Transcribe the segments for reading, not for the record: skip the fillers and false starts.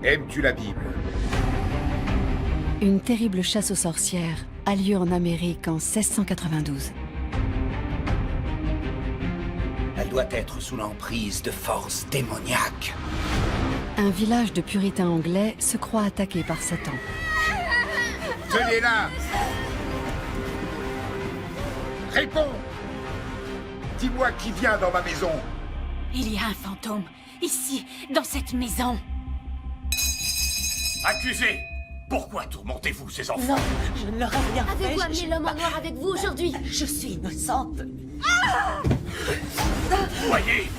Aimes-tu la Bible? Une terrible chasse aux sorcières a lieu en Amérique en 1692. Elle doit être sous l'emprise de forces démoniaques. Un village de puritains anglais se croit attaqué par Satan. Tenez-la! Réponds! Dis-moi qui vient dans ma maison. Il y a un fantôme, ici, dans cette maison. Accusé! Pourquoi tourmentez-vous ces enfants? Non, je ne leur ai rien fait. Avez-vous amené l'homme en noir avec vous aujourd'hui? Je suis innocente. Voyez!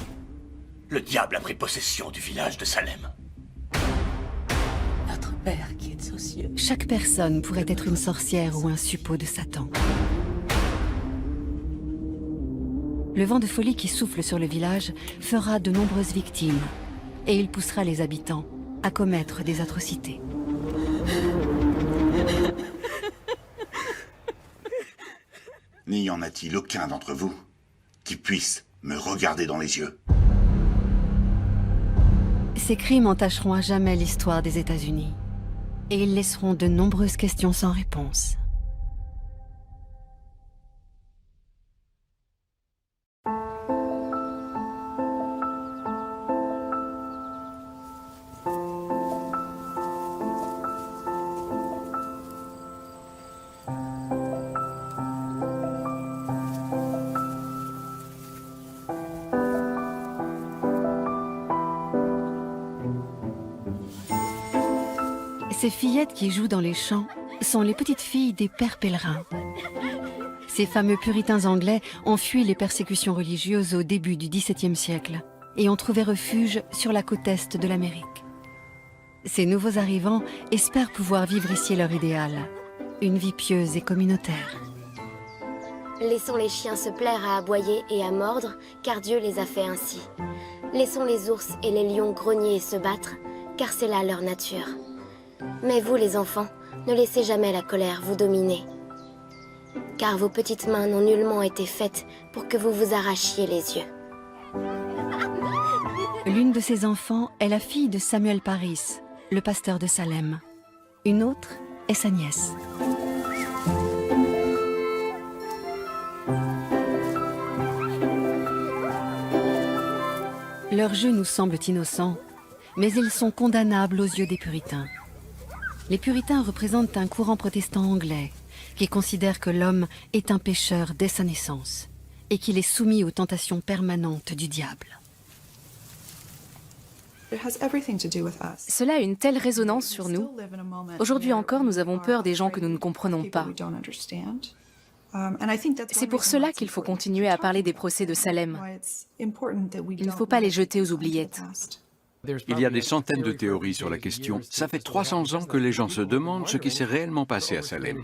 Le diable a pris possession du village de Salem. Notre Père qui est aux cieux. Chaque personne pourrait être une sorcière ou un suppôt de Satan. Le vent de folie qui souffle sur le village fera de nombreuses victimes et il poussera les habitants à commettre des atrocités. N'y en a-t-il aucun d'entre vous qui puisse me regarder dans les yeux? Ces crimes entacheront à jamais l'histoire des États-Unis et ils laisseront de nombreuses questions sans réponse. Ces fillettes qui jouent dans les champs sont les petites filles des pères pèlerins. Ces fameux puritains anglais ont fui les persécutions religieuses au début du XVIIe siècle et ont trouvé refuge sur la côte est de l'Amérique. Ces nouveaux arrivants espèrent pouvoir vivre ici leur idéal, une vie pieuse et communautaire. Laissons les chiens se plaire à aboyer et à mordre, car Dieu les a fait ainsi. Laissons les ours et les lions grogner et se battre, car c'est là leur nature. Mais vous, les enfants, ne laissez jamais la colère vous dominer. Car vos petites mains n'ont nullement été faites pour que vous vous arrachiez les yeux. L'une de ces enfants est la fille de Samuel Parris, le pasteur de Salem. Une autre est sa nièce. Leurs jeux nous semblent innocents, mais ils sont condamnables aux yeux des puritains. Les puritains représentent un courant protestant anglais qui considère que l'homme est un pécheur dès sa naissance et qu'il est soumis aux tentations permanentes du diable. Cela a une telle résonance sur nous. Aujourd'hui encore, nous avons peur des gens que nous ne comprenons pas. C'est pour cela qu'il faut continuer à parler des procès de Salem. Il ne faut pas les jeter aux oubliettes. Il y a des centaines de théories sur la question. Ça fait 300 ans que les gens se demandent ce qui s'est réellement passé à Salem.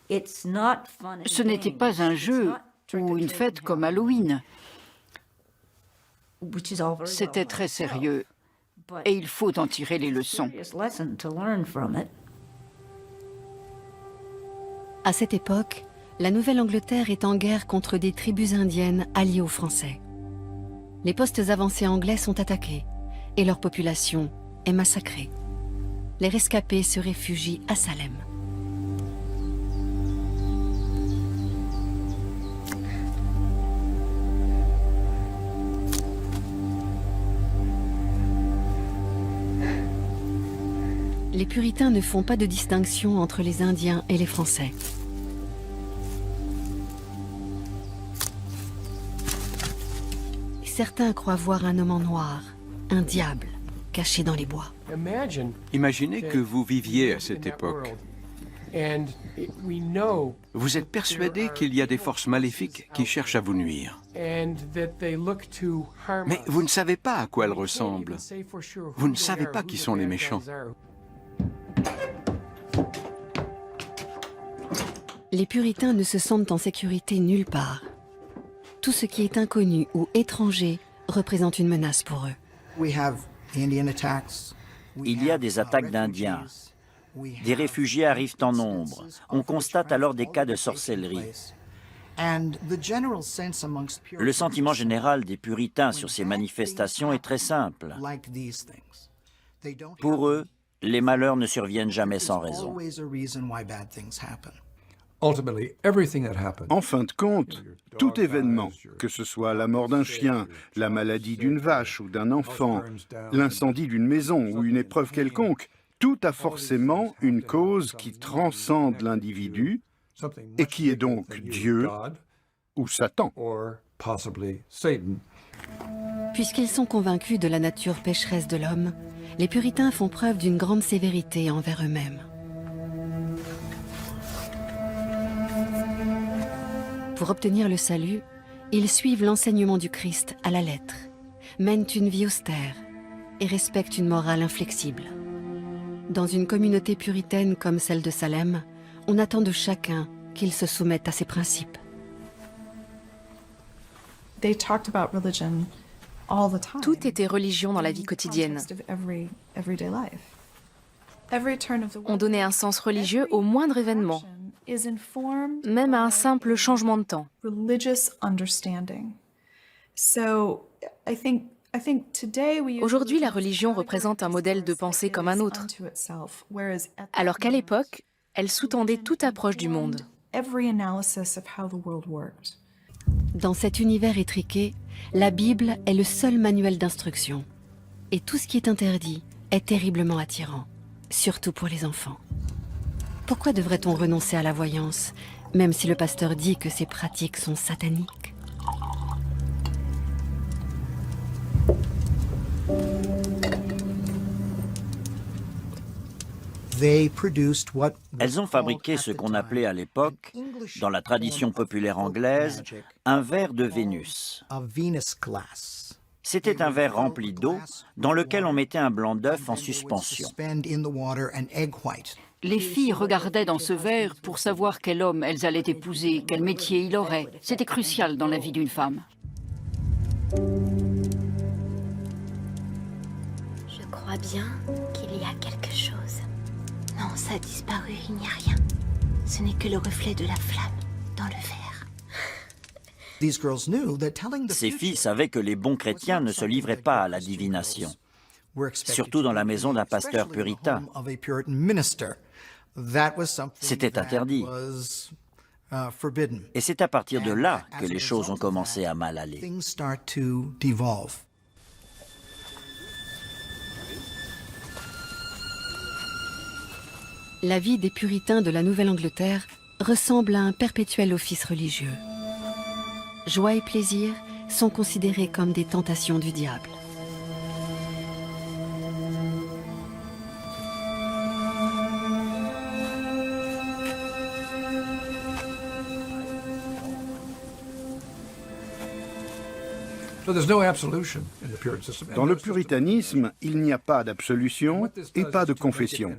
Ce n'était pas un jeu ou une fête comme Halloween. C'était très sérieux et il faut en tirer les leçons. À cette époque, la Nouvelle-Angleterre est en guerre contre des tribus indiennes alliées aux Français. Les postes avancés anglais sont attaqués et leur population est massacrée. Les rescapés se réfugient à Salem. Les puritains ne font pas de distinction entre les Indiens et les Français. Certains croient voir un homme en noir, un diable, caché dans les bois. Imaginez que vous viviez à cette époque. Vous êtes persuadé qu'il y a des forces maléfiques qui cherchent à vous nuire. Mais vous ne savez pas à quoi elles ressemblent. Vous ne savez pas qui sont les méchants. Les puritains ne se sentent en sécurité nulle part. Tout ce qui est inconnu ou étranger représente une menace pour eux. Il y a des attaques d'Indiens. Des réfugiés arrivent en nombre. On constate alors des cas de sorcellerie. Le sentiment général des puritains sur ces manifestations est très simple. Pour eux, les malheurs ne surviennent jamais sans raison. En fin de compte, tout événement, que ce soit la mort d'un chien, la maladie d'une vache ou d'un enfant, l'incendie d'une maison ou une épreuve quelconque, tout a forcément une cause qui transcende l'individu et qui est donc Dieu ou Satan. Puisqu'ils sont convaincus de la nature pécheresse de l'homme, les puritains font preuve d'une grande sévérité envers eux-mêmes. Pour obtenir le salut, ils suivent l'enseignement du Christ à la lettre, mènent une vie austère et respectent une morale inflexible. Dans une communauté puritaine comme celle de Salem, on attend de chacun qu'il se soumette à ses principes. Tout était religion dans la vie quotidienne. On donnait un sens religieux au moindre événement, même à un simple changement de temps. Aujourd'hui, la religion représente un modèle de pensée comme un autre, alors qu'à l'époque, elle sous-tendait toute approche du monde. Dans cet univers étriqué, la Bible est le seul manuel d'instruction. Et tout ce qui est interdit est terriblement attirant, surtout pour les enfants. Pourquoi devrait-on renoncer à la voyance, même si le pasteur dit que ces pratiques sont sataniques? Elles ont fabriqué ce qu'on appelait à l'époque, dans la tradition populaire anglaise, un verre de Vénus. C'était un verre rempli d'eau dans lequel on mettait un blanc d'œuf en suspension. Les filles regardaient dans ce verre pour savoir quel homme elles allaient épouser, quel métier il aurait. C'était crucial dans la vie d'une femme. Je crois bien qu'il y a quelque chose. Non, ça a disparu, il n'y a rien. Ce n'est que le reflet de la flamme dans le verre. Ces filles savaient que les bons chrétiens ne se livraient pas à la divination, surtout dans la maison d'un pasteur puritain. C'était interdit. Et c'est à partir de là que les choses ont commencé à mal aller. La vie des puritains de la Nouvelle-Angleterre ressemble à un perpétuel office religieux. Joie et plaisir sont considérés comme des tentations du diable. Dans le puritanisme, il n'y a pas d'absolution et pas de confession.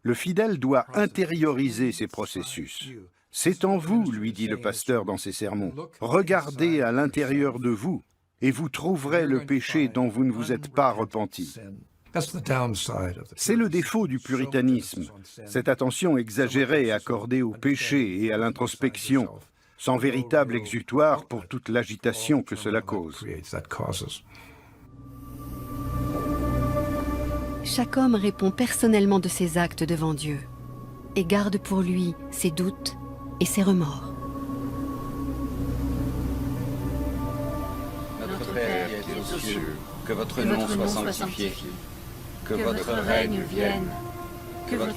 Le fidèle doit intérioriser ces processus. C'est en vous, lui dit le pasteur dans ses sermons. Regardez à l'intérieur de vous et vous trouverez le péché dont vous ne vous êtes pas repenti. C'est le défaut du puritanisme, cette attention exagérée accordée au péché et à l'introspection, sans véritable exutoire pour toute l'agitation que cela cause. Chaque homme répond personnellement de ses actes devant Dieu et garde pour lui ses doutes et ses remords. Notre Père qui es aux cieux, que votre nom soit sanctifié, que votre règne vienne.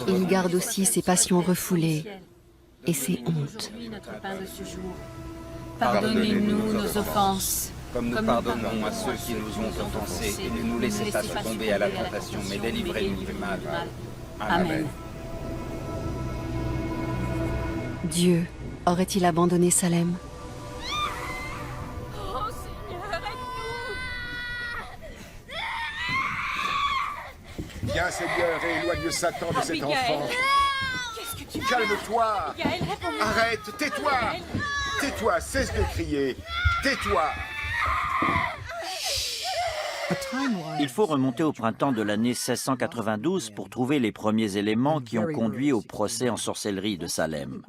Il garde aussi ses passions refoulées et ses hontes. Pardonnez-nous nos offenses, Comme nous pardonnons à ceux qui nous ont offensés, et ne nous laissez pas succomber à la tentation, mais délivrez-nous du mal. Amen. Dieu aurait-il abandonné Salem? Viens, Seigneur, et éloigne Satan de cet enfant. Calme-toi. Arrête, tais-toi. Tais-toi, cesse de crier. Tais-toi. Il faut remonter au printemps de l'année 1692 pour trouver les premiers éléments qui ont conduit au procès en sorcellerie de Salem.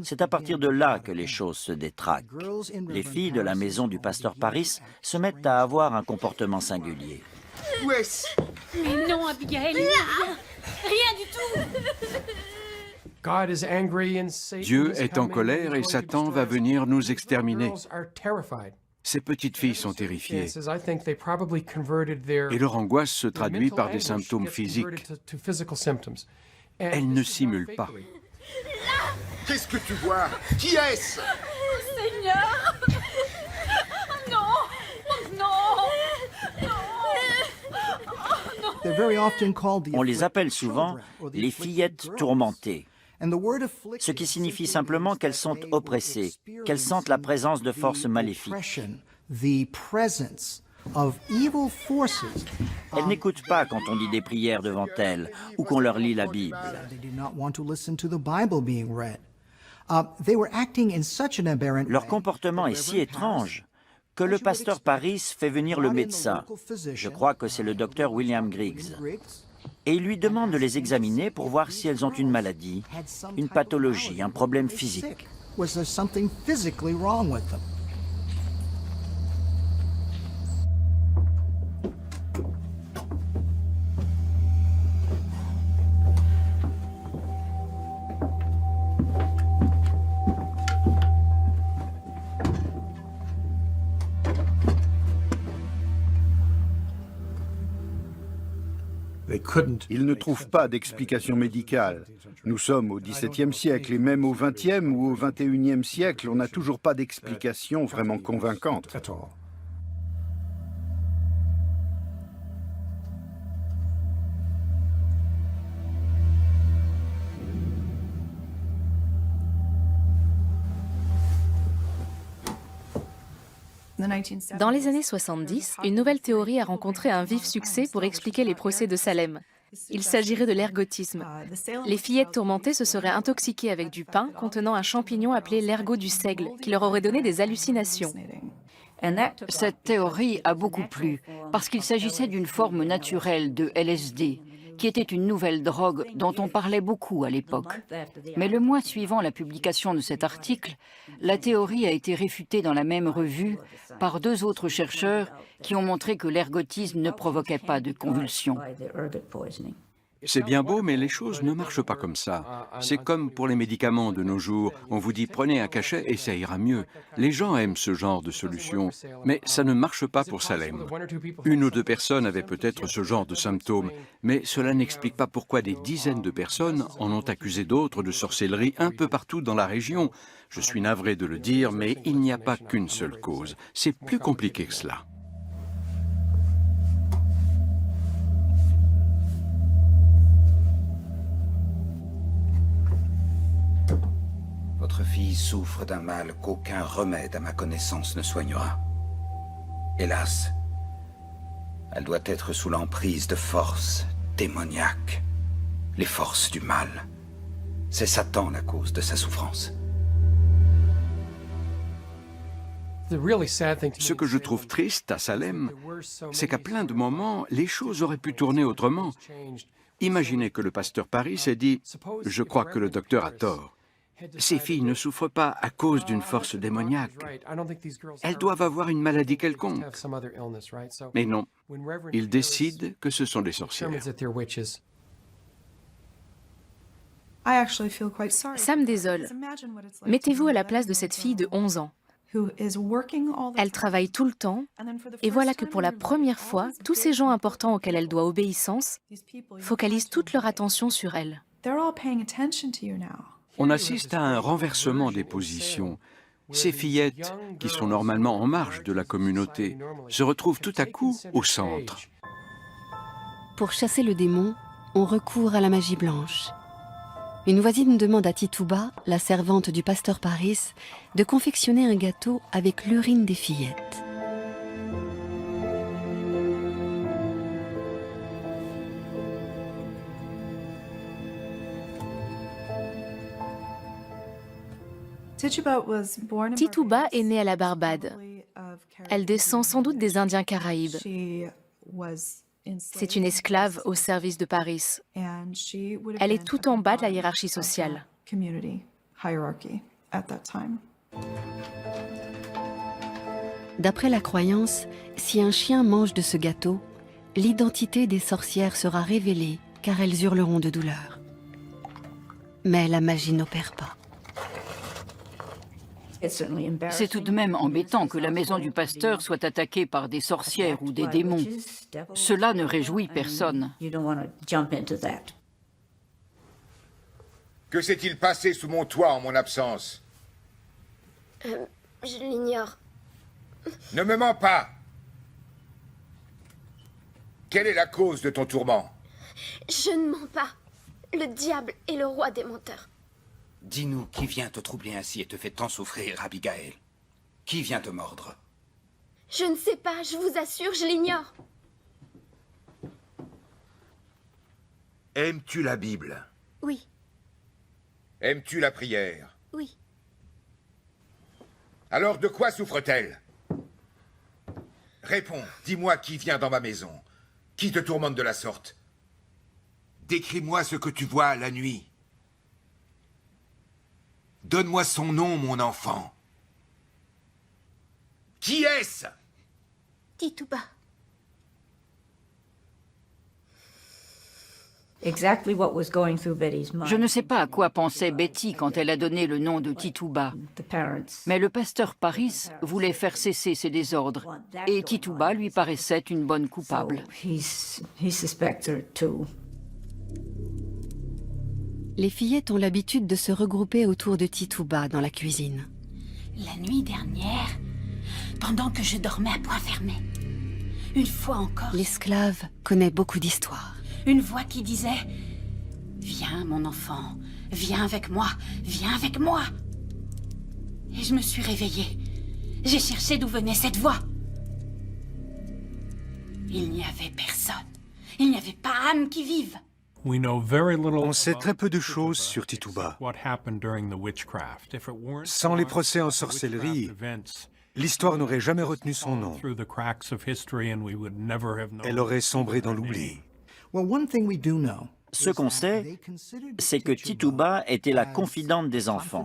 C'est à partir de là que les choses se détraquent. Les filles de la maison du pasteur Parris se mettent à avoir un comportement singulier. Où est-ce? Mais non, Abigail, rien. Rien du tout. Dieu est en colère et Satan va venir nous exterminer. Ces petites filles sont terrifiées. Et leur angoisse se traduit par des symptômes physiques. Elles ne simulent pas. Qu'est-ce que tu vois? Qui est-ce? Seigneur! Non! Non! On les appelle souvent les fillettes tourmentées, ce qui signifie simplement qu'elles sont oppressées, qu'elles sentent la présence de forces maléfiques. Elles n'écoutent pas quand on dit des prières devant elles ou qu'on leur lit la Bible. Leur comportement est si étrange que le pasteur Paris fait venir le médecin, je crois que c'est le docteur William Griggs, et il lui demande de les examiner pour voir si elles ont une maladie, une pathologie, un problème physique. Ils ne trouvent pas d'explication médicale. Nous sommes au XVIIe siècle et même au XXe ou au XXIe siècle, on n'a toujours pas d'explication vraiment convaincante. Dans les années 70, une nouvelle théorie a rencontré un vif succès pour expliquer les procès de Salem. Il s'agirait de l'ergotisme. Les fillettes tourmentées se seraient intoxiquées avec du pain contenant un champignon appelé l'ergot du seigle, qui leur aurait donné des hallucinations. Cette théorie a beaucoup plu, parce qu'il s'agissait d'une forme naturelle de LSD, qui était une nouvelle drogue dont on parlait beaucoup à l'époque. Mais le mois suivant la publication de cet article, la théorie a été réfutée dans la même revue par 2 autres chercheurs qui ont montré que l'ergotisme ne provoquait pas de convulsions. C'est bien beau, mais les choses ne marchent pas comme ça. C'est comme pour les médicaments de nos jours. On vous dit prenez un cachet et ça ira mieux. Les gens aiment ce genre de solution, mais ça ne marche pas pour Salem. 1 ou 2 personnes avaient peut-être ce genre de symptômes, mais cela n'explique pas pourquoi des dizaines de personnes en ont accusé d'autres de sorcellerie un peu partout dans la région. Je suis navré de le dire, mais il n'y a pas qu'une seule cause. C'est plus compliqué que cela. Votre fille souffre d'un mal qu'aucun remède à ma connaissance ne soignera. Hélas, elle doit être sous l'emprise de forces démoniaques, les forces du mal. C'est Satan la cause de sa souffrance. Ce que je trouve triste à Salem, c'est qu'à plein de moments, les choses auraient pu tourner autrement. Imaginez que le pasteur Paris ait dit « Je crois que le docteur a tort ». Ces filles ne souffrent pas à cause d'une force démoniaque. Elles doivent avoir une maladie quelconque. Mais non, ils décident que ce sont des sorcières. Ça me désole. Mettez-vous à la place de cette fille de 11 ans. Elle travaille tout le temps, et voilà que pour la première fois, tous ces gens importants auxquels elle doit obéissance focalisent toute leur attention sur elle. On assiste à un renversement des positions. Ces fillettes, qui sont normalement en marge de la communauté, se retrouvent tout à coup au centre. Pour chasser le démon, on recourt à la magie blanche. Une voisine demande à Tituba, la servante du pasteur Paris, de confectionner un gâteau avec l'urine des fillettes. Tituba est née à la Barbade. Elle descend sans doute des Indiens Caraïbes. C'est une esclave au service de Paris. Elle est tout en bas de la hiérarchie sociale. D'après la croyance, si un chien mange de ce gâteau, l'identité des sorcières sera révélée car elles hurleront de douleur. Mais la magie n'opère pas. C'est tout de même embêtant que la maison du pasteur soit attaquée par des sorcières ou des démons. Cela ne réjouit personne. Que s'est-il passé sous mon toit en mon absence? Je l'ignore. Ne me mens pas. Quelle est la cause de ton tourment? Je ne mens pas. Le diable est le roi des menteurs. Dis-nous, qui vient te troubler ainsi et te fait tant souffrir, Abigail? Qui vient te mordre? Je ne sais pas, je vous assure, je l'ignore. Aimes-tu la Bible? Oui, Aimes-tu la prière? oui. Alors de quoi souffre-t-elle? Réponds, dis-moi qui vient dans ma maison. Qui te tourmente de la sorte? Décris-moi ce que tu vois la nuit. Donne-moi son nom, mon enfant. Qui est-ce? Tituba. Je ne sais pas à quoi pensait Betty quand elle a donné le nom de Tituba. Mais le pasteur Paris voulait faire cesser ses désordres et Tituba lui paraissait une bonne coupable. Les fillettes ont l'habitude de se regrouper autour de Tituba dans la cuisine. La nuit dernière, pendant que je dormais à point fermé, une fois encore, L'esclave connaît beaucoup d'histoires. une voix qui disait « Viens, mon enfant, viens avec moi, viens avec moi !» Et je me suis réveillée. J'ai cherché d'où venait cette voix. Il n'y avait personne. Il n'y avait pas âme qui vive. On sait très peu de choses sur Tituba. Sans les procès en sorcellerie, l'histoire n'aurait jamais retenu son nom. Elle aurait sombré dans l'oubli. Ce qu'on sait, c'est que Tituba était la confidente des enfants,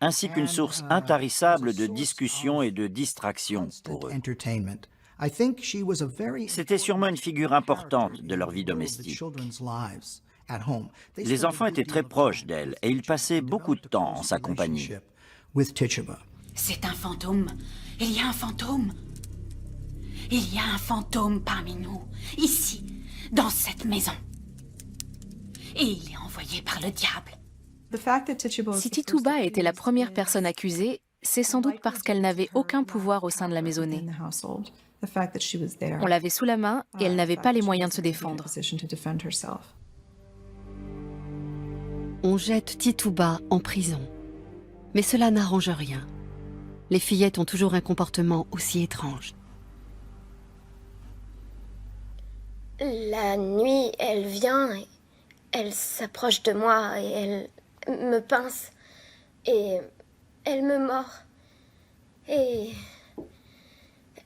ainsi qu'une source intarissable de discussion et de distraction pour eux. C'était sûrement une figure importante de leur vie domestique. Les enfants étaient très proches d'elle et ils passaient beaucoup de temps en sa compagnie. C'est un fantôme. Il y a un fantôme. Il y a un fantôme parmi nous, ici, dans cette maison. Et il est envoyé par le diable. Si Tituba était la première personne accusée, c'est sans doute parce qu'elle n'avait aucun pouvoir au sein de la maisonnée. On l'avait sous la main et elle n'avait pas les moyens de se défendre. On jette Tituba en prison. Mais cela n'arrange rien. Les fillettes ont toujours un comportement aussi étrange. La nuit, elle vient, et elle s'approche de moi et elle me pince et elle me mord. Et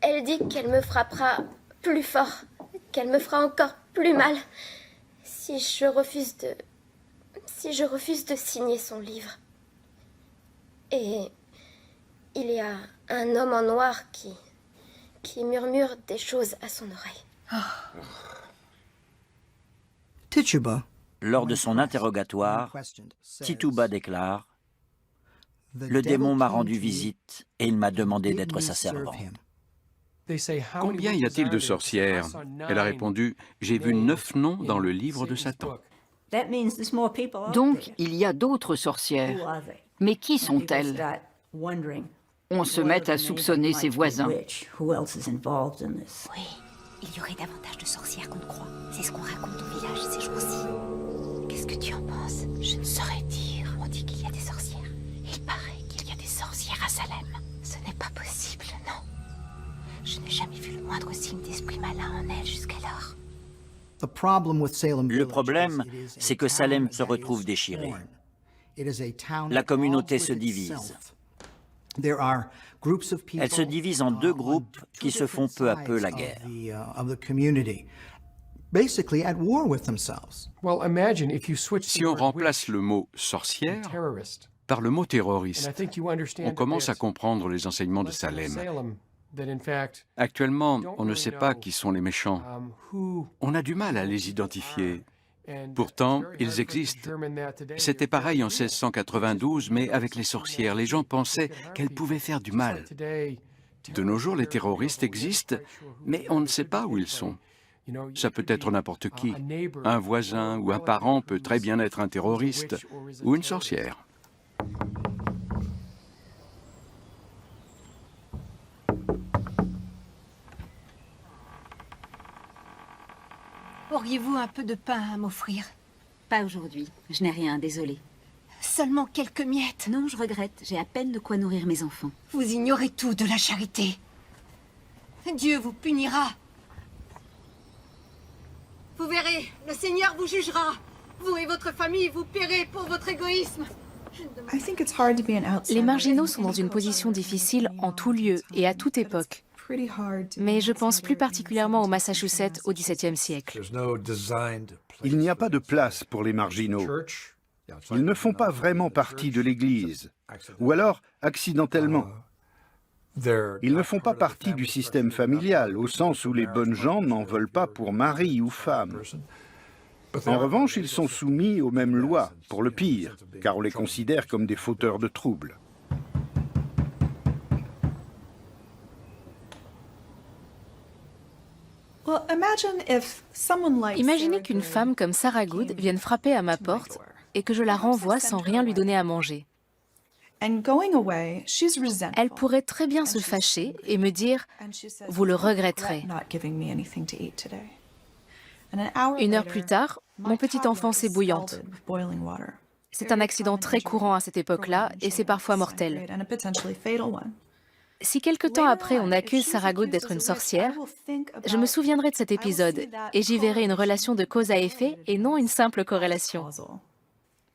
elle dit qu'elle me frappera plus fort, qu'elle me fera encore plus mal si je refuse de signer son livre. Et il y a un homme en noir qui murmure des choses à son oreille. Lors de son interrogatoire, Tituba déclare « Le démon m'a rendu visite et il m'a demandé d'être sa servante. » Combien y a-t-il de sorcières? Elle a répondu, j'ai vu 9 noms dans le livre de Satan. Donc, il y a d'autres sorcières. Mais qui sont-elles? On se met à soupçonner ses voisins. Oui, il y aurait davantage de sorcières qu'on ne croit. C'est ce qu'on raconte au village ces jours-ci. Qu'est-ce que tu en penses? Je ne saurais dire. On dit qu'il y a des sorcières. Il paraît qu'il y a des sorcières à Salem. Ce n'est pas possible, non. Je n'ai jamais vu le moindre signe d'esprit malin en elle jusqu'alors. Le problème, c'est que Salem se retrouve déchirée. La communauté se divise. Elle se divise en deux groupes qui se font peu à peu la guerre. Si on remplace le mot sorcière par le mot terroriste, on commence à comprendre les enseignements de Salem. Actuellement, on ne sait pas qui sont les méchants. On a du mal à les identifier. Pourtant, ils existent. C'était pareil en 1692, mais avec les sorcières, les gens pensaient qu'elles pouvaient faire du mal. De nos jours, les terroristes existent, mais on ne sait pas où ils sont. Ça peut être n'importe qui. Un voisin ou un parent peut très bien être un terroriste ou une sorcière. Auriez-vous un peu de pain à m'offrir? Pas aujourd'hui. Je n'ai rien, désolée. Seulement quelques miettes? Non, je regrette. J'ai à peine de quoi nourrir mes enfants. Vous ignorez tout de la charité. Dieu vous punira. Vous verrez, le Seigneur vous jugera. Vous et votre famille, vous paierez pour votre égoïsme. Les marginaux sont dans une position difficile en tout lieu et à toute époque. Mais je pense plus particulièrement au Massachusetts au XVIIe siècle. Il n'y a pas de place pour les marginaux. Ils ne font pas vraiment partie de l'Église, ou alors accidentellement. Ils ne font pas partie du système familial, au sens où les bonnes gens n'en veulent pas pour mari ou femme. En revanche, ils sont soumis aux mêmes lois, pour le pire, car on les considère comme des fauteurs de troubles. Imaginez qu'une femme comme Sarah Good vienne frapper à ma porte et que je la renvoie sans rien lui donner à manger. Elle pourrait très bien se fâcher et me dire « Vous le regretterez ». Une heure plus tard, mon petit enfant s'est bouillante. C'est un accident très courant à cette époque-là et c'est parfois mortel. Si quelque temps après on accuse Sarah Good d'être une sorcière, je me souviendrai de cet épisode et j'y verrai une relation de cause à effet et non une simple corrélation.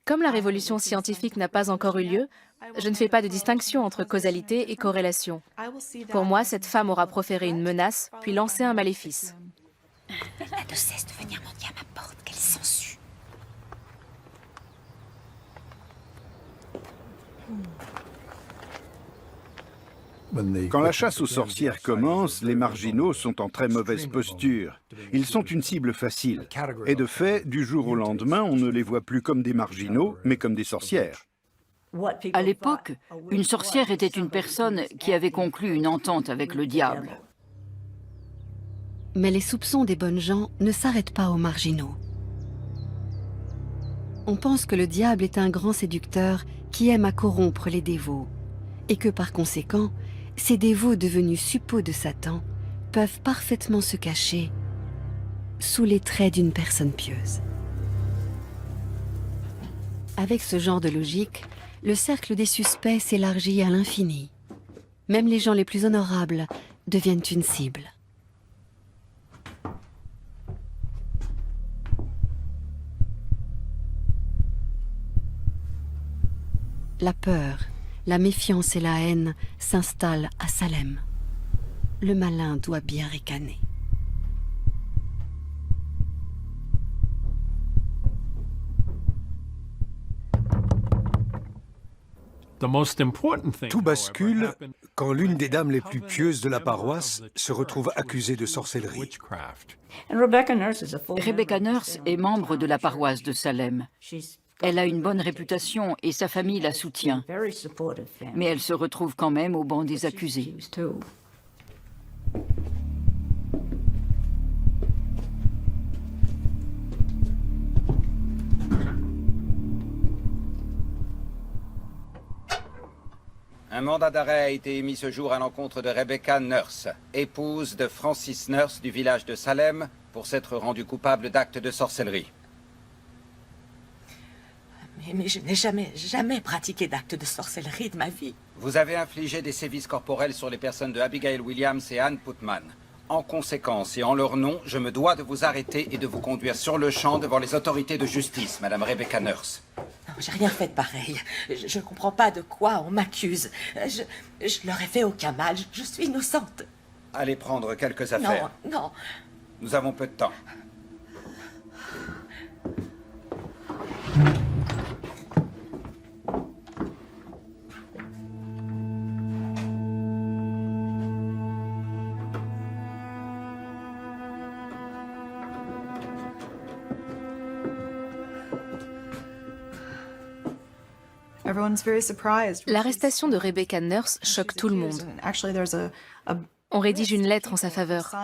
Comme la révolution scientifique n'a pas encore eu lieu, je ne fais pas de distinction entre causalité et corrélation. Pour moi, cette femme aura proféré une menace, puis lancé un maléfice. Elle n'a de cesse de venir mendier à ma porte, qu'elle s'ensuit. Quand la chasse aux sorcières commence, les marginaux sont en très mauvaise posture. Ils sont une cible facile. Et de fait, du jour au lendemain, on ne les voit plus comme des marginaux, mais comme des sorcières. À l'époque, une sorcière était une personne qui avait conclu une entente avec le diable. Mais les soupçons des bonnes gens ne s'arrêtent pas aux marginaux. On pense que le diable est un grand séducteur qui aime à corrompre les dévots, et que par conséquent, ces dévots devenus suppôts de Satan peuvent parfaitement se cacher sous les traits d'une personne pieuse. Avec ce genre de logique, le cercle des suspects s'élargit à l'infini. Même les gens les plus honorables deviennent une cible. La peur, la méfiance et la haine s'installent à Salem. Le malin doit bien ricaner. Tout bascule quand l'une des dames les plus pieuses de la paroisse se retrouve accusée de sorcellerie. Rebecca Nurse est membre de la paroisse de Salem. Elle a une bonne réputation et sa famille la soutient. Mais elle se retrouve quand même au banc des accusés. Un mandat d'arrêt a été émis ce jour à l'encontre de Rebecca Nurse, épouse de Francis Nurse du village de Salem, pour s'être rendue coupable d'actes de sorcellerie. Mais je n'ai jamais pratiqué d'actes de sorcellerie de ma vie. Vous avez infligé des sévices corporels sur les personnes de Abigail Williams et Anne Putman. En conséquence et en leur nom, je me dois de vous arrêter et de vous conduire sur le champ devant les autorités de justice, Madame Rebecca Nurse. Non, j'ai rien fait de pareil. Je ne comprends pas de quoi on m'accuse. Je leur ai fait aucun mal. Je suis innocente. Allez prendre quelques affaires. Non, non. Nous avons peu de temps. L'arrestation de Rebecca Nurse choque tout le monde. On rédige une lettre en sa faveur.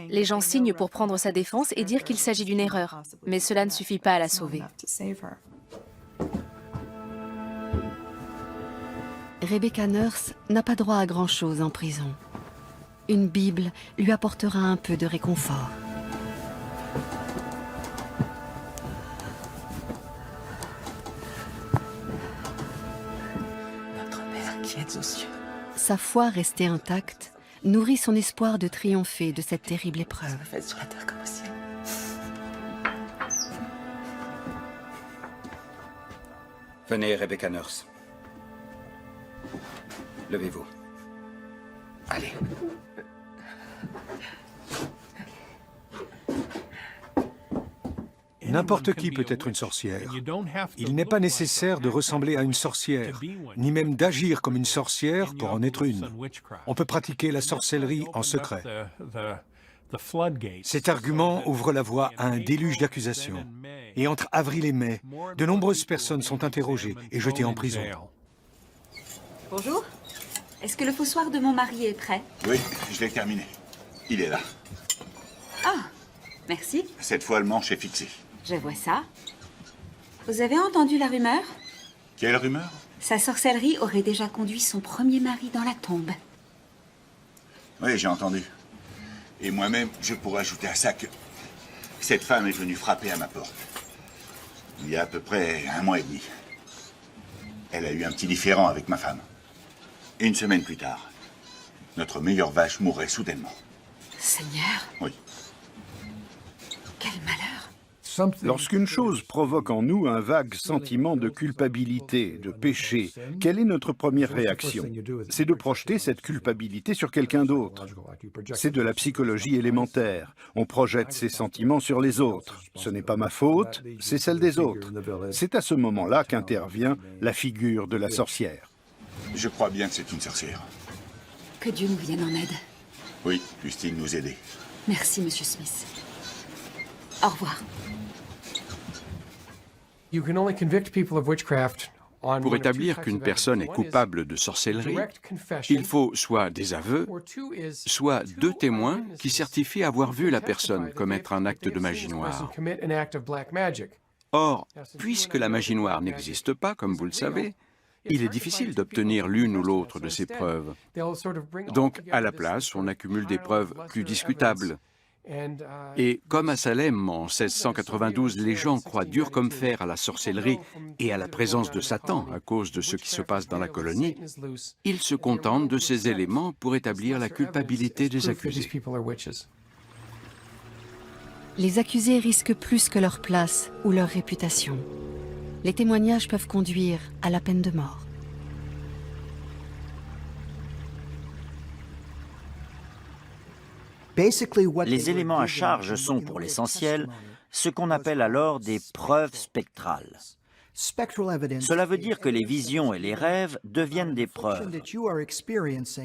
Les gens signent pour prendre sa défense et dire qu'il s'agit d'une erreur, mais cela ne suffit pas à la sauver. Rebecca Nurse n'a pas droit à grand-chose en prison. Une Bible lui apportera un peu de réconfort. Notre Père qui êtes aux cieux. Sa foi restée intacte nourrit son espoir de triompher de cette terrible épreuve. Faites sur la terre comme au ciel. Venez, Rebecca Nurse. Levez-vous. Allez. N'importe qui peut être une sorcière. Il n'est pas nécessaire de ressembler à une sorcière, ni même d'agir comme une sorcière pour en être une. On peut pratiquer la sorcellerie en secret. Cet argument ouvre la voie à un déluge d'accusations. Et entre avril et mai, de nombreuses personnes sont interrogées et jetées en prison. Bonjour. Est-ce que le fossoir de mon mari est prêt? Oui, je l'ai terminé. Il est là. Ah, merci. Cette fois, le manche est fixé. Je vois ça. Vous avez entendu la rumeur? Quelle rumeur? Sa sorcellerie aurait déjà conduit son premier mari dans la tombe. Oui, j'ai entendu. Et moi-même, je pourrais ajouter à ça que cette femme est venue frapper à ma porte. Il y a à peu près 1 mois et demi. Elle a eu un petit différend avec ma femme. 1 semaine plus tard, notre meilleure vache mourrait soudainement. Seigneur. Oui. Quel malheur. Lorsqu'une chose provoque en nous un vague sentiment de culpabilité, de péché, quelle est notre première réaction? C'est de projeter cette culpabilité sur quelqu'un d'autre. C'est de la psychologie élémentaire. On projette ses sentiments sur les autres. Ce n'est pas ma faute, c'est celle des autres. C'est à ce moment-là qu'intervient la figure de la sorcière. Je crois bien que c'est une sorcière. Que Dieu nous vienne en aide. Oui, puisse-t-il nous aider. Merci, Monsieur Smith. Au revoir. Pour établir qu'une personne est coupable de sorcellerie, il faut soit des aveux, soit 2 témoins qui certifient avoir vu la personne commettre un acte de magie noire. Or, puisque la magie noire n'existe pas, comme vous le savez, il est difficile d'obtenir l'une ou l'autre de ces preuves. Donc, à la place, on accumule des preuves plus discutables. Et comme à Salem, en 1692, les gens croient dur comme fer à la sorcellerie et à la présence de Satan à cause de ce qui se passe dans la colonie, ils se contentent de ces éléments pour établir la culpabilité des accusés. Les accusés risquent plus que leur place ou leur réputation. Les témoignages peuvent conduire à la peine de mort. Les éléments à charge sont, pour l'essentiel, ce qu'on appelle alors des preuves spectrales. Cela veut dire que les visions et les rêves deviennent des preuves.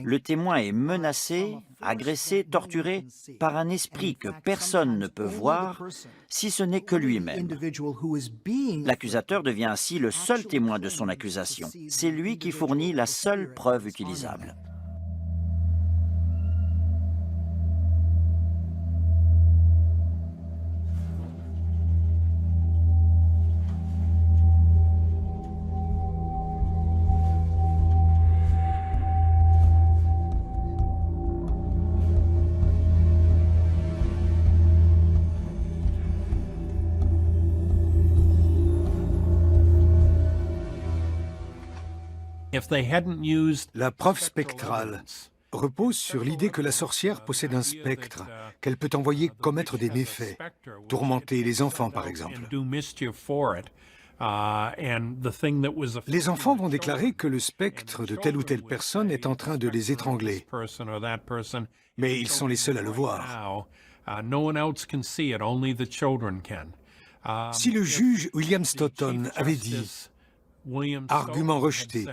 Le témoin est menacé, agressé, torturé par un esprit que personne ne peut voir si ce n'est que lui-même. L'accusateur devient ainsi le seul témoin de son accusation. C'est lui qui fournit la seule preuve utilisable. La preuve spectrale repose sur l'idée que la sorcière possède un spectre, qu'elle peut envoyer commettre des méfaits, tourmenter les enfants par exemple. Les enfants vont déclarer que le spectre de telle ou telle personne est en train de les étrangler, mais ils sont les seuls à le voir. Si le juge William Stoughton avait dit « Argument rejeté »,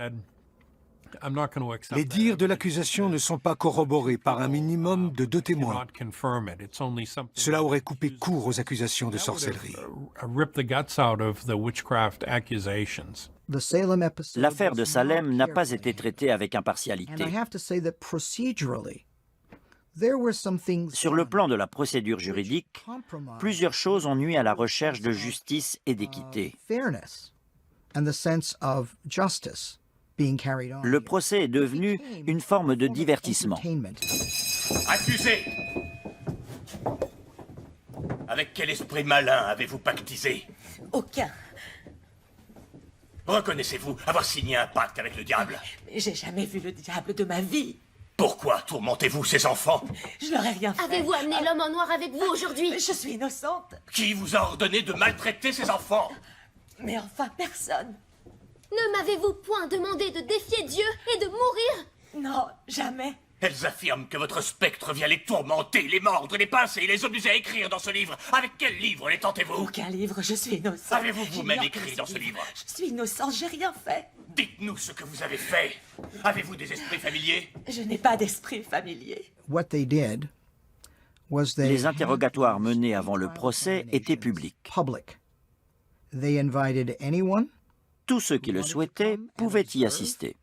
Les dires de l'accusation ne sont pas corroborés par un minimum de 2 témoins. Cela aurait coupé court aux accusations de sorcellerie. L'affaire de Salem n'a pas été traitée avec impartialité. Sur le plan de la procédure juridique, plusieurs choses ont nui à la recherche de justice et d'équité. Le procès est devenu une forme de divertissement. Accusé! Avec quel esprit malin avez-vous pactisé? Aucun. Reconnaissez-vous avoir signé un pacte avec le diable? Mais j'ai jamais vu le diable de ma vie. Pourquoi tourmentez-vous ces enfants? Je leur ai rien fait. Avez-vous amené l'homme en noir avec vous aujourd'hui? Je suis innocente. Qui vous a ordonné de maltraiter ces enfants? Mais enfin, personne. Ne m'avez-vous point demandé de défier Dieu et de mourir? Non, jamais. Elles affirment que votre spectre vient les tourmenter, les mordre, les pincer et les obliger à écrire dans ce livre. Avec quel livre les tentez-vous? Aucun livre, je suis innocente. Avez-vous vous-même écrit dans ce livre? Je suis innocente, j'ai rien fait. Dites-nous ce que vous avez fait. Avez-vous des esprits familiers? Je n'ai pas d'esprit familier. Les interrogatoires menés avant le procès étaient publics. Tous ceux qui le souhaitaient pouvaient y assister.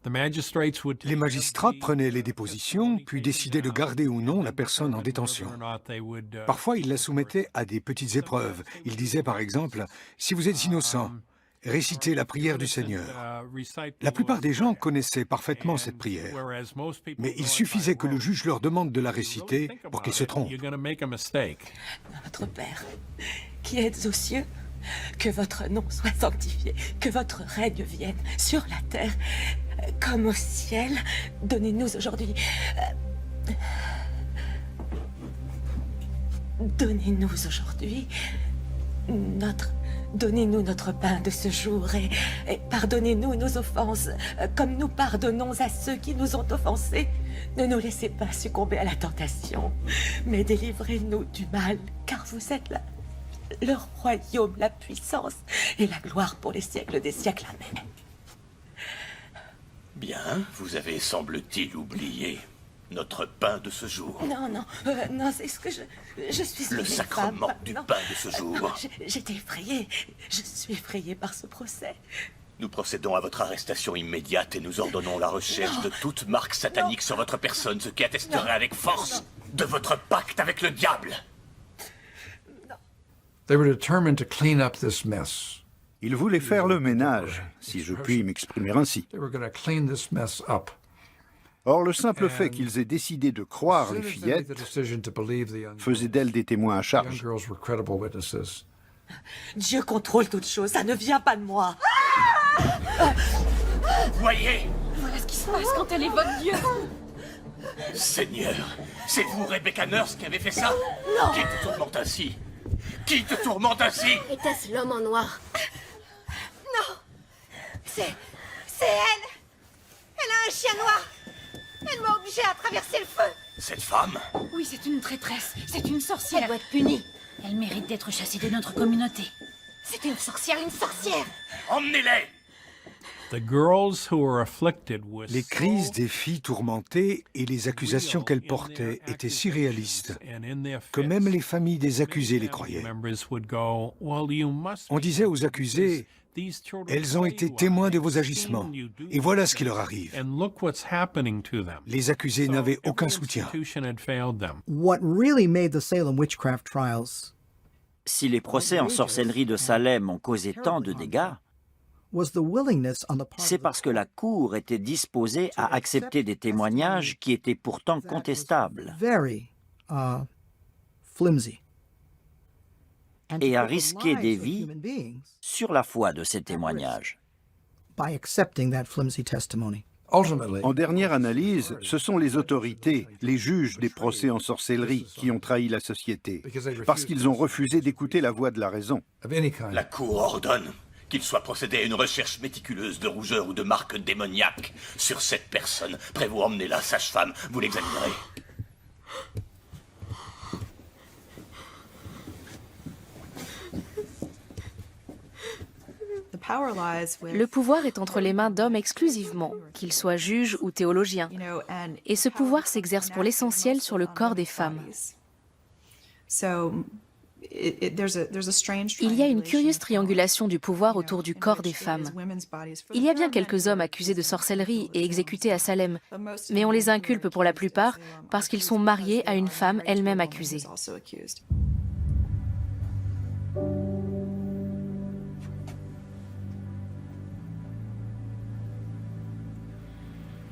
Les magistrats prenaient les dépositions, puis décidaient de garder ou non la personne en détention. Parfois, ils la soumettaient à des petites épreuves. Ils disaient par exemple, si vous êtes innocent, récitez la prière du Seigneur. La plupart des gens connaissaient parfaitement cette prière, mais il suffisait que le juge leur demande de la réciter pour qu'ils se trompent. Notre Père, qui êtes aux cieux, que votre nom soit sanctifié, que votre règne vienne sur la terre comme au ciel. Donnez-nous aujourd'hui... Donnez-nous aujourd'hui Donnez-nous notre pain de ce jour et pardonnez-nous nos offenses, comme nous pardonnons à ceux qui nous ont offensés. Ne nous laissez pas succomber à la tentation, mais délivrez-nous du mal, car vous êtes là. Le royaume, la puissance et la gloire pour les siècles des siècles. Amen. Bien, vous avez, semble-t-il, oublié notre pain de ce jour. Non, c'est ce que je suis... Le sacrement du pain de ce jour. J'étais effrayée. Je suis effrayée par ce procès. Nous procédons à votre arrestation immédiate et nous ordonnons la recherche de toute marque satanique sur votre personne, ce qui attesterait avec force de votre pacte avec le diable. Ils voulaient faire le ménage, si je puis m'exprimer ainsi. Or, le simple fait qu'ils aient décidé de croire les fillettes faisait d'elles des témoins à charge. Dieu contrôle toutes choses, ça ne vient pas de moi. Voyez! Voilà ce qui se passe quand elle évoque Dieu. Seigneur, c'est vous, Rebecca Nurse, qui avez fait ça? Non! Qui te tourmente ainsi? Qui te tourmente ainsi? Était-ce l'homme en noir? Non! C'est elle! Elle a un chien noir! Elle m'a obligée à traverser le feu! Cette femme? Oui, c'est une traîtresse. C'est une sorcière. Elle doit être punie. Elle mérite d'être chassée de notre communauté. C'est une sorcière, une sorcière! Emmenez-les! Les crises des filles tourmentées et les accusations qu'elles portaient étaient si réalistes que même les familles des accusés les croyaient. On disait aux accusés, « Elles ont été témoins de vos agissements, et voilà ce qui leur arrive. » Les accusés n'avaient aucun soutien. Si les procès en sorcellerie de Salem ont causé tant de dégâts, c'est parce que la Cour était disposée à accepter des témoignages qui étaient pourtant contestables et à risquer des vies sur la foi de ces témoignages. En dernière analyse, ce sont les autorités, les juges des procès en sorcellerie qui ont trahi la société, parce qu'ils ont refusé d'écouter la voix de la raison. La Cour ordonne qu'il soit procédé à une recherche méticuleuse de rougeur ou de marques démoniaques sur cette personne. Près vous emmenez-la, sage-femme, vous l'examinerez. Le pouvoir est entre les mains d'hommes exclusivement, qu'ils soient juges ou théologiens. Et ce pouvoir s'exerce pour l'essentiel sur le corps des femmes. Il y a une curieuse triangulation du pouvoir autour du corps des femmes. Il y a bien quelques hommes accusés de sorcellerie et exécutés à Salem, mais on les inculpe pour la plupart parce qu'ils sont mariés à une femme elle-même accusée.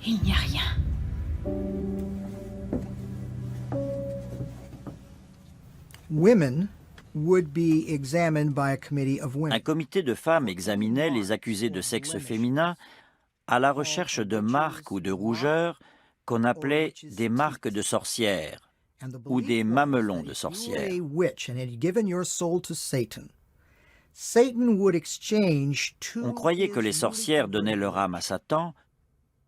Il n'y a rien. Un comité de femmes examinait les accusés de sexe féminin à la recherche de marques ou de rougeurs qu'on appelait des marques de sorcières ou des mamelons de sorcières. On croyait que les sorcières donnaient leur âme à Satan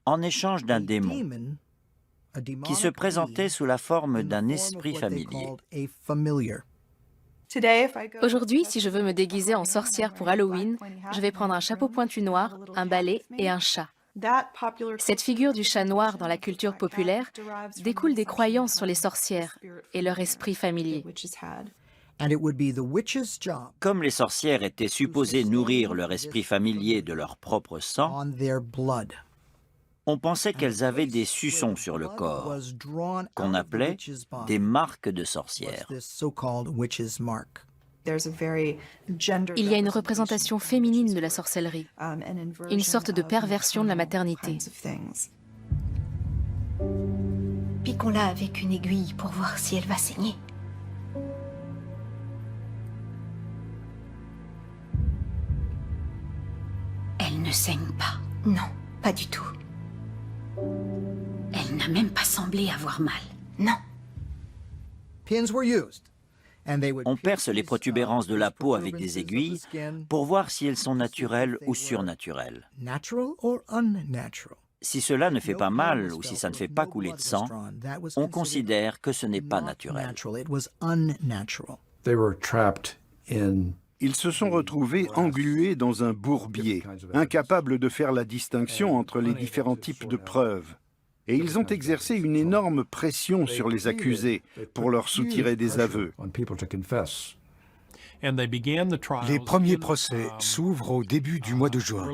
en échange d'un démon qui se présentait sous la forme d'un esprit familier. Aujourd'hui, si je veux me déguiser en sorcière pour Halloween, je vais prendre un chapeau pointu noir, un balai et un chat. Cette figure du chat noir dans la culture populaire découle des croyances sur les sorcières et leur esprit familier. Comme les sorcières étaient supposées nourrir leur esprit familier de leur propre sang, on pensait qu'elles avaient des suçons sur le corps, qu'on appelait des marques de sorcières. Il y a une représentation féminine de la sorcellerie, une sorte de perversion de la maternité. Piquons-la avec une aiguille pour voir si elle va saigner. Elle ne saigne pas. Non, pas du tout. Elle n'a même pas semblé avoir mal. Non. On perce les protubérances de la peau avec des aiguilles pour voir si elles sont naturelles ou surnaturelles. Si cela ne fait pas mal ou si ça ne fait pas couler de sang, on considère que ce n'est pas naturel. Ils se sont retrouvés englués dans un bourbier, incapables de faire la distinction entre les différents types de preuves. Et ils ont exercé une énorme pression sur les accusés pour leur soutirer des aveux. Les premiers procès s'ouvrent au début du mois de juin.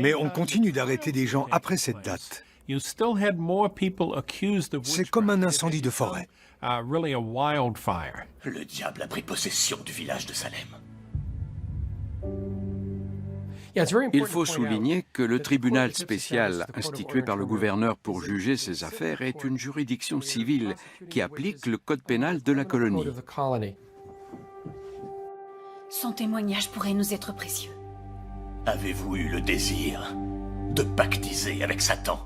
Mais on continue d'arrêter des gens après cette date. C'est comme un incendie de forêt. Le diable a pris possession du village de Salem. Il faut souligner que le tribunal spécial institué par le gouverneur pour juger ces affaires est une juridiction civile qui applique le code pénal de la colonie. Son témoignage pourrait nous être précieux. Avez-vous eu le désir de pactiser avec Satan?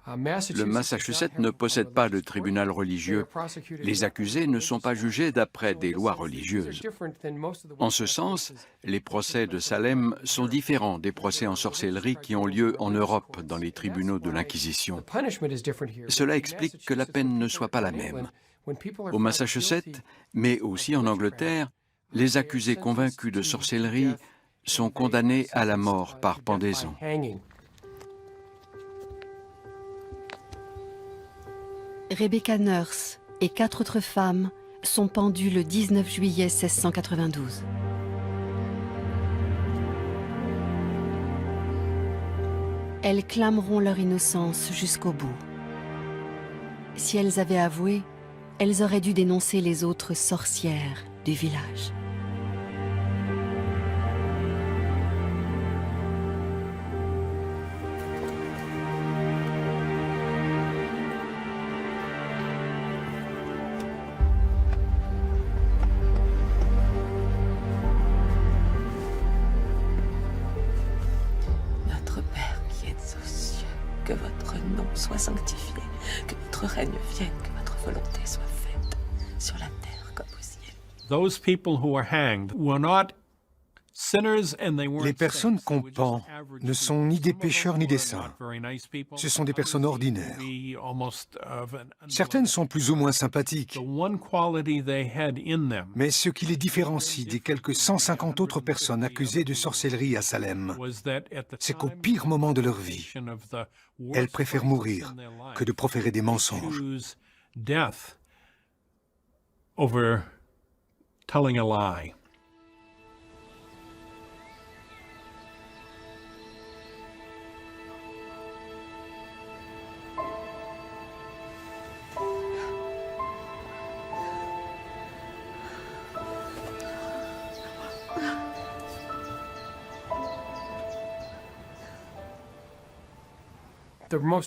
Le Massachusetts ne possède pas de tribunal religieux. Les accusés ne sont pas jugés d'après des lois religieuses. En ce sens, les procès de Salem sont différents des procès en sorcellerie qui ont lieu en Europe dans les tribunaux de l'Inquisition. Cela explique que la peine ne soit pas la même. Au Massachusetts, mais aussi en Angleterre, les accusés convaincus de sorcellerie sont condamnés à la mort par pendaison. Rebecca Nurse et 4 autres femmes sont pendues le 19 juillet 1692. Elles clameront leur innocence jusqu'au bout. Si elles avaient avoué, elles auraient dû dénoncer les autres sorcières du village. Que votre nom soit sanctifié, que votre règne vienne, que votre volonté soit faite, sur la terre comme au ciel. Les personnes qu'on pend ne sont ni des pécheurs ni des saints. Ce sont des personnes ordinaires. Certaines sont plus ou moins sympathiques. Mais ce qui les différencie des quelques 150 autres personnes accusées de sorcellerie à Salem, c'est qu'au pire moment de leur vie, elles préfèrent mourir que de proférer des mensonges. Over telling a lie.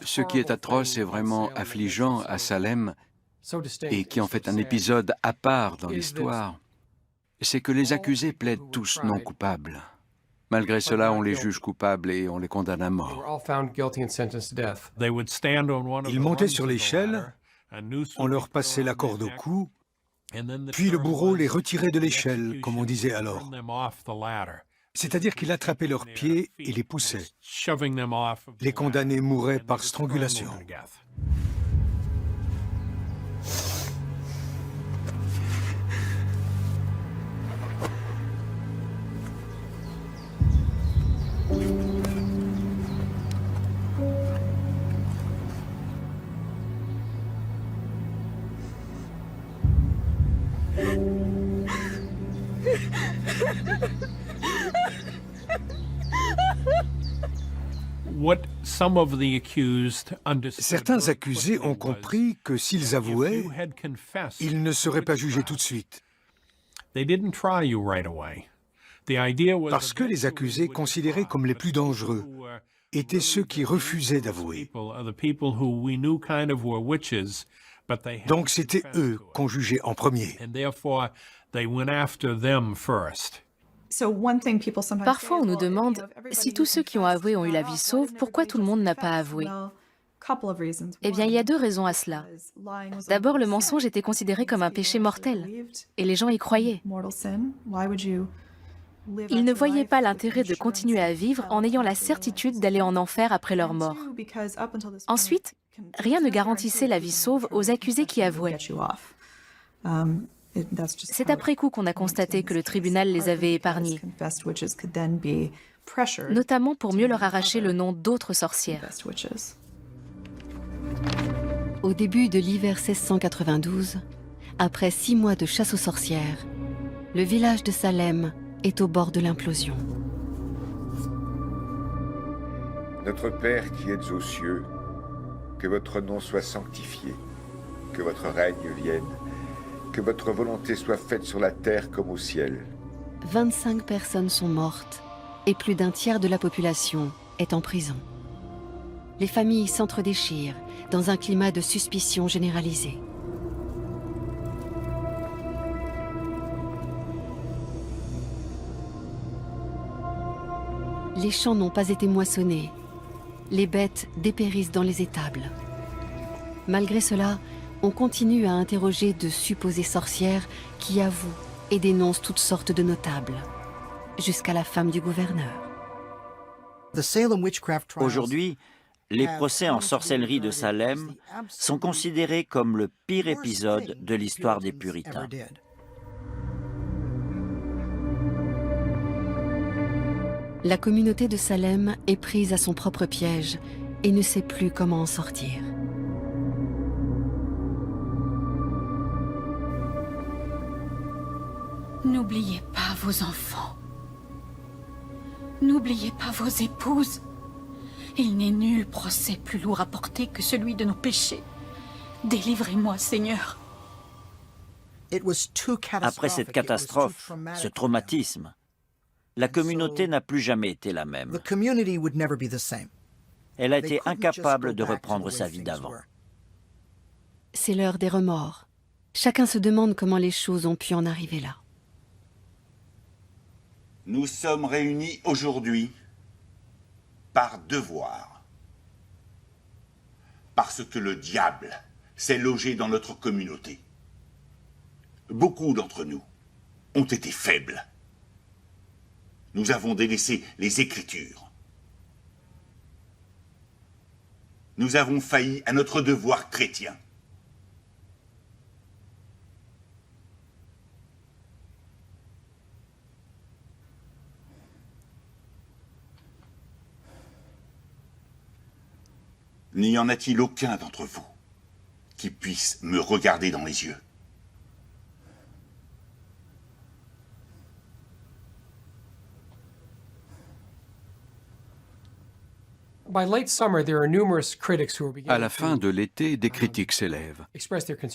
Ce qui est atroce et vraiment affligeant à Salem, et qui en fait un épisode à part dans l'histoire, c'est que les accusés plaident tous non coupables. Malgré cela, on les juge coupables et on les condamne à mort. Ils montaient sur l'échelle, on leur passait la corde au cou, puis le bourreau les retirait de l'échelle, comme on disait alors. C'est-à-dire qu'il attrapait leurs pieds et les poussait. Les condamnés mouraient par strangulation. Certains accusés ont compris que s'ils avouaient, ils ne seraient pas jugés tout de suite. Parce que les accusés considérés comme les plus dangereux étaient ceux qui refusaient d'avouer. Donc c'était eux qu'on jugeait en premier. Parfois, on nous demande, si tous ceux qui ont avoué ont eu la vie sauve, pourquoi tout le monde n'a pas avoué? Eh bien, il y a deux raisons à cela. D'abord, le mensonge était considéré comme un péché mortel, et les gens y croyaient. Ils ne voyaient pas l'intérêt de continuer à vivre en ayant la certitude d'aller en enfer après leur mort. Ensuite, rien ne garantissait la vie sauve aux accusés qui avouaient. C'est après coup qu'on a constaté que le tribunal les avait épargnés, notamment pour mieux leur arracher le nom d'autres sorcières. Au début de l'hiver 1692, après 6 mois de chasse aux sorcières, le village de Salem est au bord de l'implosion. Notre Père qui êtes aux cieux, que votre nom soit sanctifié, que votre règne vienne, que votre volonté soit faite sur la terre comme au ciel. 25 personnes sont mortes et plus d'un tiers de la population est en prison. Les familles s'entredéchirent dans un climat de suspicion généralisée. Les champs n'ont pas été moissonnés. Les bêtes dépérissent dans les étables. Malgré cela, on continue à interroger de supposées sorcières qui avouent et dénoncent toutes sortes de notables, jusqu'à la femme du gouverneur. Aujourd'hui, les procès en sorcellerie de Salem sont considérés comme le pire épisode de l'histoire des Puritains. La communauté de Salem est prise à son propre piège et ne sait plus comment en sortir. N'oubliez pas vos enfants. N'oubliez pas vos épouses. Il n'est nul procès plus lourd à porter que celui de nos péchés. Délivrez-moi, Seigneur. Après cette catastrophe, ce traumatisme, la communauté n'a plus jamais été la même. Elle a été incapable de reprendre sa vie d'avant. C'est l'heure des remords. Chacun se demande comment les choses ont pu en arriver là. Nous sommes réunis aujourd'hui par devoir. Parce que le diable s'est logé dans notre communauté. Beaucoup d'entre nous ont été faibles. Nous avons délaissé les Écritures. Nous avons failli à notre devoir chrétien. N'y en a-t-il aucun d'entre vous qui puisse me regarder dans les yeux? À la fin de l'été, des critiques s'élèvent.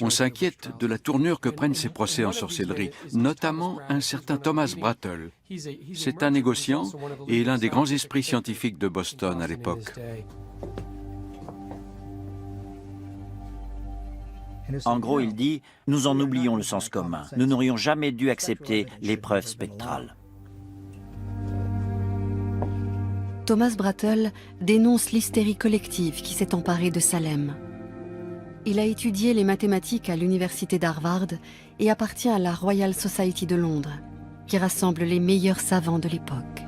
On s'inquiète de la tournure que prennent ces procès en sorcellerie, notamment un certain Thomas Brattle. C'est un négociant et l'un des grands esprits scientifiques de Boston à l'époque. En gros, il dit « Nous en oublions le sens commun. Nous n'aurions jamais dû accepter l'épreuve spectrale. » Thomas Brattle dénonce l'hystérie collective qui s'est emparée de Salem. Il a étudié les mathématiques à l'université d'Harvard et appartient à la Royal Society de Londres, qui rassemble les meilleurs savants de l'époque.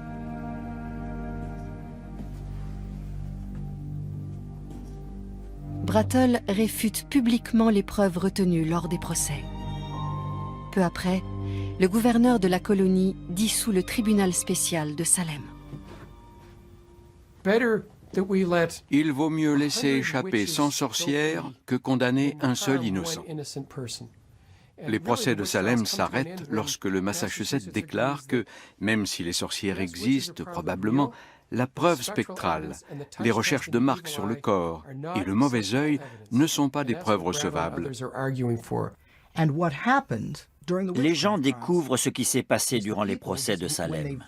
Brattle réfute publiquement les preuves retenues lors des procès. Peu après, le gouverneur de la colonie dissout le tribunal spécial de Salem. Il vaut mieux laisser échapper 100 sorcières que condamner un seul innocent. Les procès de Salem s'arrêtent lorsque le Massachusetts déclare que, même si les sorcières existent probablement, la preuve spectrale, les recherches de marques sur le corps et le mauvais œil ne sont pas des preuves recevables. Les gens découvrent ce qui s'est passé durant les procès de Salem.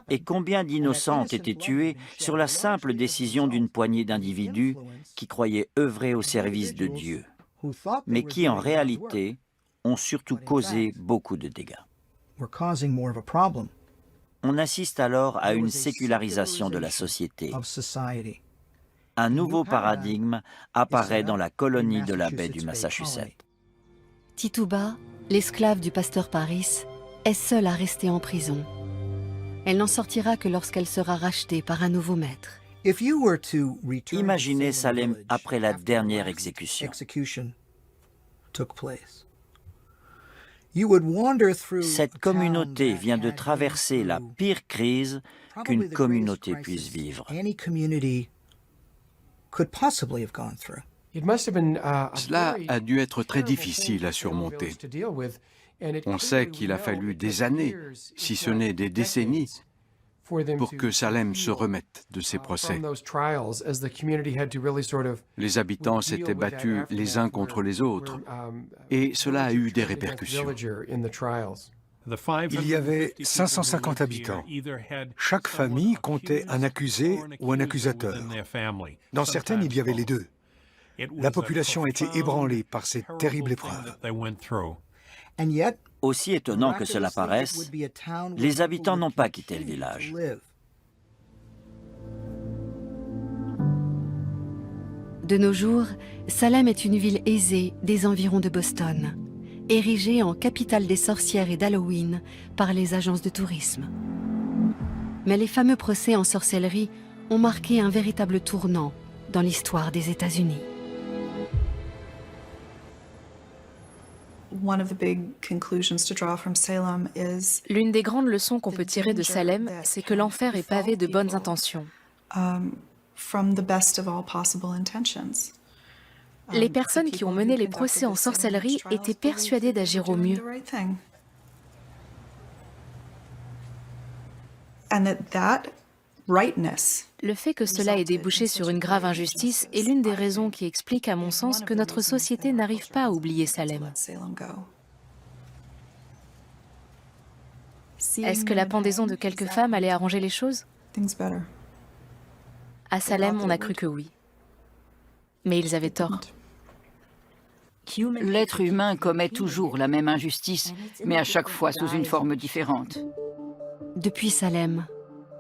Et combien d'innocents ont été tués sur la simple décision d'une poignée d'individus qui croyaient œuvrer au service de Dieu, mais qui en réalité ont surtout causé beaucoup de dégâts. On assiste alors à une sécularisation de la société. Un nouveau paradigme apparaît dans la colonie de la baie du Massachusetts. Tituba, l'esclave du pasteur Paris, est seule à rester en prison. Elle n'en sortira que lorsqu'elle sera rachetée par un nouveau maître. Imaginez Salem après la dernière exécution. Cette communauté vient de traverser la pire crise qu'une communauté puisse vivre. Cela a dû être très difficile à surmonter. On sait qu'il a fallu des années, si ce n'est des décennies, pour que Salem se remette de ces procès. Les habitants s'étaient battus les uns contre les autres, et cela a eu des répercussions. Il y avait 550 habitants. Chaque famille comptait un accusé ou un accusateur. Dans certaines, il y avait les deux. La population a été ébranlée par cette terrible épreuve. Aussi étonnant que cela paraisse, les habitants n'ont pas quitté le village. De nos jours, Salem est une ville aisée des environs de Boston, érigée en capitale des sorcières et d'Halloween par les agences de tourisme. Mais les fameux procès en sorcellerie ont marqué un véritable tournant dans l'histoire des États-Unis. L'une des grandes leçons qu'on peut tirer de Salem, c'est que l'enfer est pavé de bonnes intentions. Les personnes qui ont mené les procès en sorcellerie étaient persuadées d'agir au mieux. Le fait que cela ait débouché sur une grave injustice est l'une des raisons qui explique, à mon sens, que notre société n'arrive pas à oublier Salem. Est-ce que la pendaison de quelques femmes allait arranger les choses? À Salem, on a cru que oui. Mais ils avaient tort. L'être humain commet toujours la même injustice, mais à chaque fois sous une forme différente. Depuis Salem,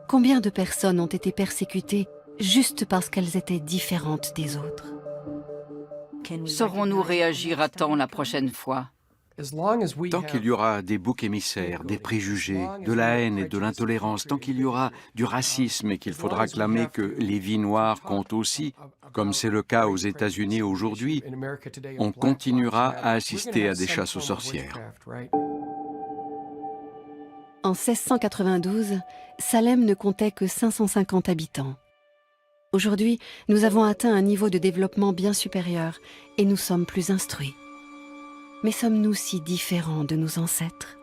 combien de personnes ont été persécutées juste parce qu'elles étaient différentes des autres? Saurons-nous réagir à temps la prochaine fois? Tant qu'il y aura des boucs émissaires, des préjugés, de la haine et de l'intolérance, tant qu'il y aura du racisme et qu'il faudra clamer que les vies noires comptent aussi, comme c'est le cas aux États-Unis aujourd'hui, on continuera à assister à des chasses aux sorcières. En 1692, Salem ne comptait que 550 habitants. Aujourd'hui, nous avons atteint un niveau de développement bien supérieur et nous sommes plus instruits. Mais sommes-nous si différents de nos ancêtres?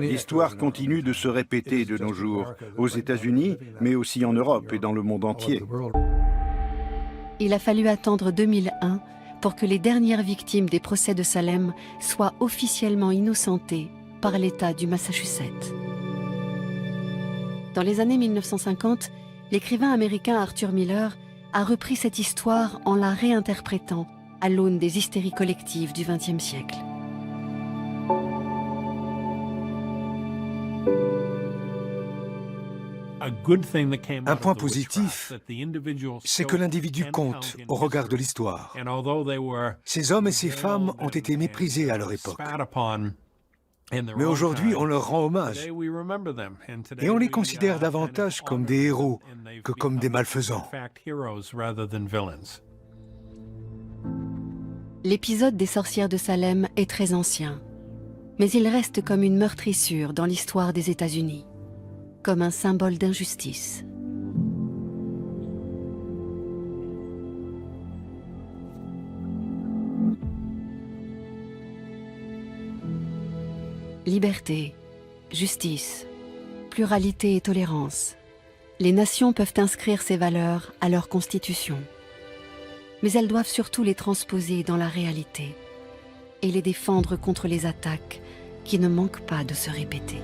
L'histoire continue de se répéter de nos jours, aux États-Unis, mais aussi en Europe et dans le monde entier. Il a fallu attendre 2001 pour que les dernières victimes des procès de Salem soient officiellement innocentées par l'État du Massachusetts. Dans les années 1950, l'écrivain américain Arthur Miller a repris cette histoire en la réinterprétant à l'aune des hystéries collectives du XXe siècle. Un point positif, c'est que l'individu compte au regard de l'histoire. Ces hommes et ces femmes ont été méprisés à leur époque. Mais aujourd'hui, on leur rend hommage. Et on les considère davantage comme des héros que comme des malfaisants. L'épisode des sorcières de Salem est très ancien, mais il reste comme une meurtrissure dans l'histoire des États-Unis, comme un symbole d'injustice. Liberté, justice, pluralité et tolérance. Les nations peuvent inscrire ces valeurs à leur constitution. Mais elles doivent surtout les transposer dans la réalité et les défendre contre les attaques qui ne manquent pas de se répéter.